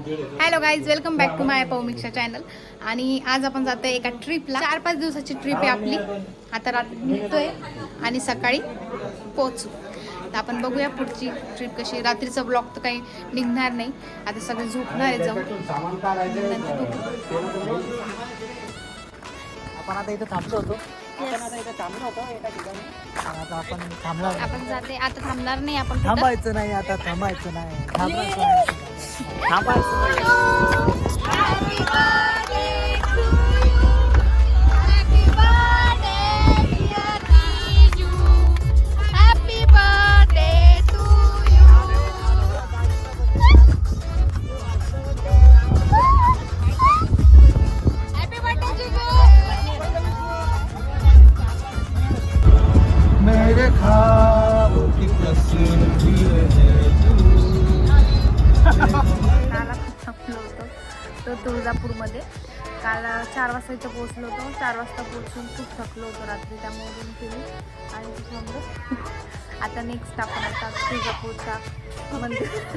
Hello guys, welcome back to my Paumiksha channel. आणि आज आपण जातोय एका ट्रिपला. 4-5 दिवसाची ट्रिप आहे आपली. आता रात्री निघतोय आणि सकाळी पोहोचू. तर आपण बघूया पुढची ट्रिप कशी. रात्रीचा ब्लॉग तर काही निघणार नाही. आता सगळे झोपणार आहे जाऊन. आपण आता इथं थांबलो होतो. आपण जाते आता. थांबणार नाही आपण. थांबायचं नाही आता. थांबायचं नाही. मेरे ख्वाब की तस्वीर है काल थकलो होतो तो तुळजापूरमध्ये. काल 4 वाजता इथं पोहोचलो होतो. 4 वाजता पोहोचून खूप थकलो होतो रात्री. त्यामुळे रूम केली आणि तिथं आता नेक्स्ट आपण आता तुळजापूरच्या तुळजापूरच्या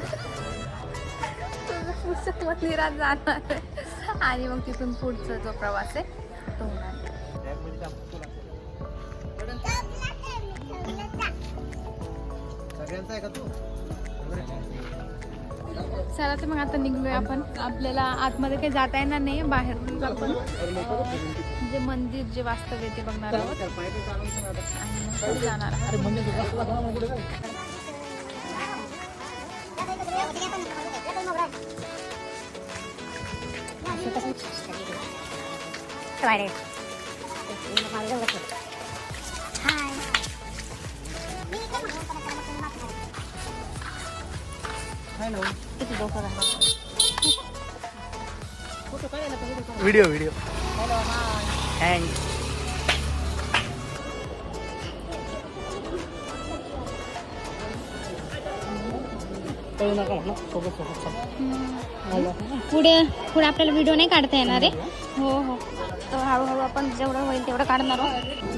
मंदिरात जाणार आहे. आणि मग तिथून पुढचा जो प्रवास आहे तो होणार. सगळ्यांचा आहे का तू? चला तर मग आता निघूया आपण. आपल्याला आतमध्ये काही जाता येणार नाही. बाहेर आपण जे मंदिर जे वास्तव्य ते बघणार आहोत आणि मग पुढे जाणार आहोत. हॅलो. किती डोकं व्हिडिओ हँग. पुढे आपल्याला व्हिडिओ नाही काढता येणार आहे. हो तर हळूहळू आपण जेवढं होईल तेवढं काढणार आहोत.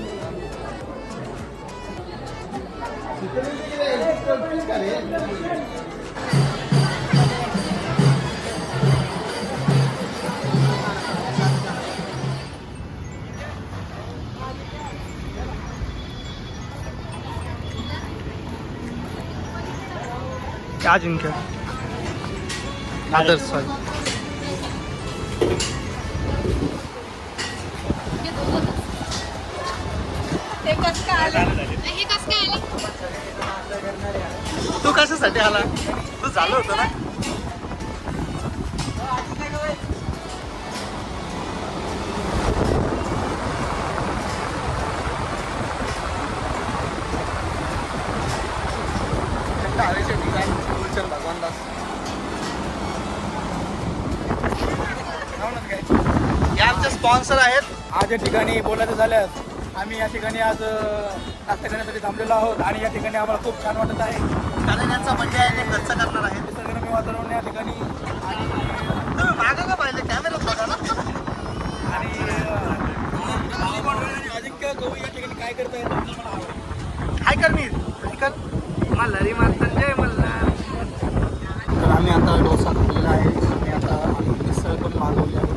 क्या जिनके आदर्श तू कशासाठी आला? तू झालं होतं ना. आमचे स्पॉन्सर आहेत. आज या ठिकाणी बोलायचं झाल्यास आम्ही या ठिकाणी आज नाश्ता करण्यासाठी थांबलेलो आहोत. आणि या ठिकाणी आम्हाला खूप छान वाटत आहे. कारण यांचा बड्डे आहे ते खर्च करणार आहे. निसर्गरम्य वातावरण या ठिकाणी. तुम्ही मागं का पाहिजे? कॅमेरा बघा ना. आणि अजिंक्य गवई या ठिकाणी काय करत आहेत मला आवडतं. काय कर मी मल्हारी मार्तंजय मल्हार. तर आम्ही आता डोसा खाल्लेला आहे. आणि आता मिसळ पण मागवली आहे.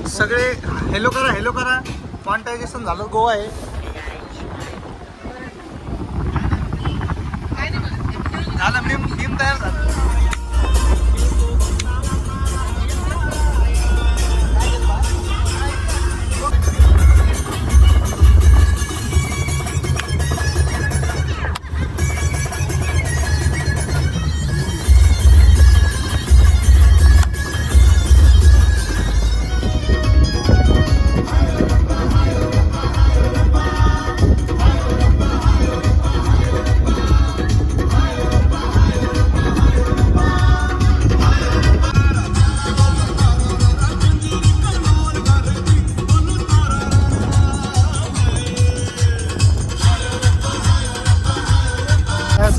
सगळे हेलो करा. मॉनिटायझेशन झालं. गोवा आहे. झालं भीम तयार झालं.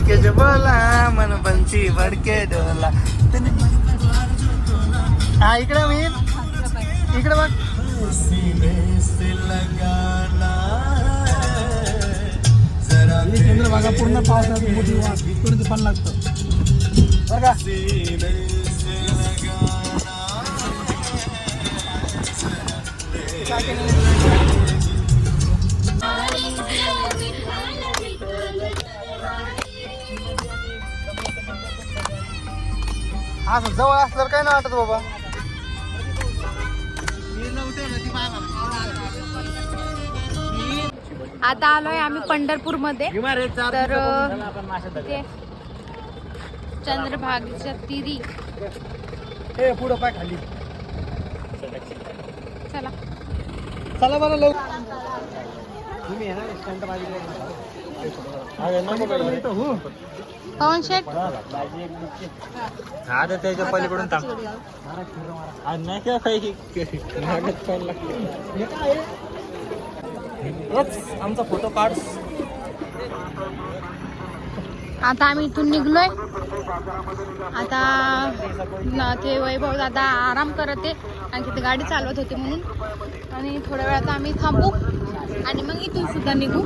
के जो बोला मन पंछी भडके डोला. हा इकडे मी इकडे बघ. चंद्रभागा पूर्ण पावसात मोठी इथपर्यंत पण लागतं. बरं का? असं जवळ असल्यावर काय नाही वाटत बाबा. आता आलोय आम्ही पंढरपूर मध्ये. तर ते चंद्रभागेच्या तिरी. हे पुढं पाय खाली. चला चला बरं लवकर. पवन शेठ आता त्याच्या पलीकडून आमचा फोटो काढ. आता आम्ही इथून निघलोय. आता ते वैभव दादा आराम करत आहे आणि तिथे गाडी चालवत होते म्हणून. आणि थोड्या वेळात आम्ही थांबू आणि मग इथून सुद्धा निघू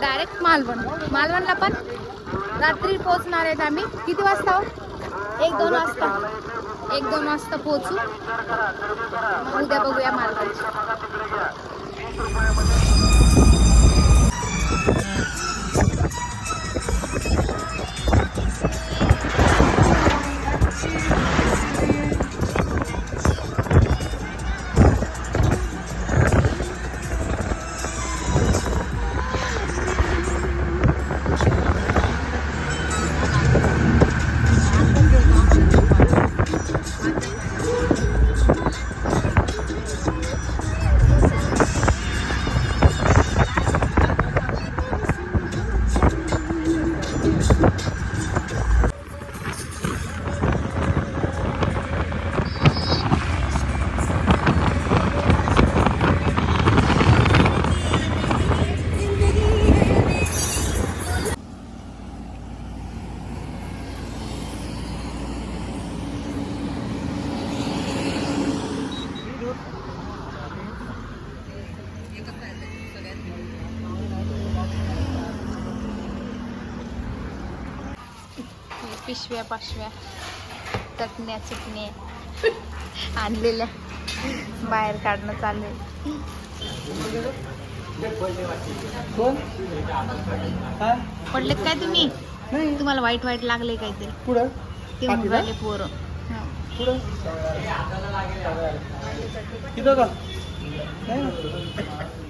डायरेक्ट मालवण. मालवणला पण रात्री पोहोचणार आहेत आम्ही. किती वाजता? 1-2 वाजता. 1-2 वाजता पोहोचू. मग उद्या बघूया मालवण. पिशव्या पाशव्या चटण्या आणलेल्या बाहेर काढणं चालू आहे. पडलेत काय तुम्ही? तुम्हाला वाईट लागले काहीतरी? पुढं ते मुलाले पोरं. पुढं तिथं का? नाही.